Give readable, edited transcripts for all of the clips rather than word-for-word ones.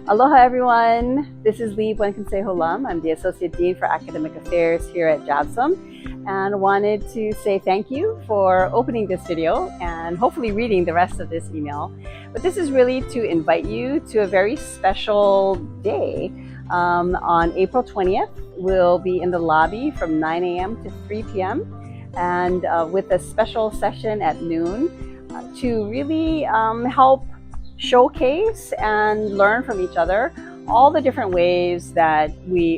Aloha everyone, this is Buenconsejo-Lum. I'm the Associate Dean for Academic Affairs here at JABSOM and wanted to say thank you for opening this video and hopefully reading the rest of this email. But this is really to invite you to a very special day. On April 20th, we'll be in the lobby from 9 a.m. to 3 p.m. and with a special session at noon to really help showcase and learn from each other all the different ways that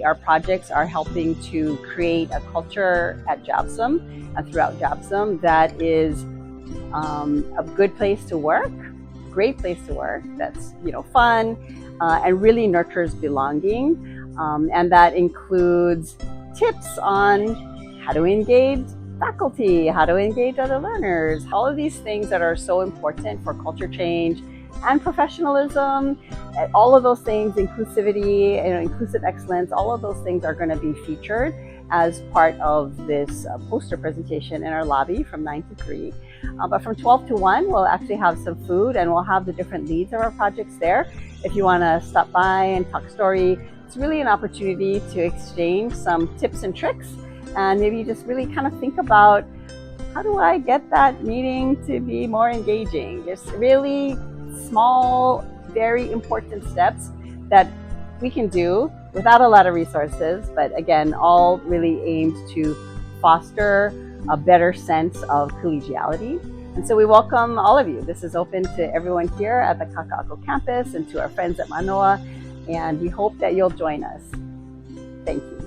our projects are helping to create a culture at JABSOM and throughout JABSOM that is a good place to work, great place to work, that's fun and really nurtures belonging, and that includes tips on how to engage faculty, how to engage other learners, all of these things that are so important for culture change and professionalism, all of those things, inclusivity, inclusive excellence, all of those things are going to be featured as part of this poster presentation in our lobby from 9 to 3. But from 12 to 1, we'll actually have some food and we'll have the different leads of our projects there. If you want to stop by and talk story, it's really an opportunity to exchange some tips and tricks and maybe just really kind of think about, how do I get that meeting to be more engaging? Just really small, very important steps that we can do without a lot of resources, but again, all really aimed to foster a better sense of collegiality. And so we welcome all of you. This is open to everyone here at the Kaka'ako campus and to our friends at Manoa, and we hope that you'll join us. Thank you.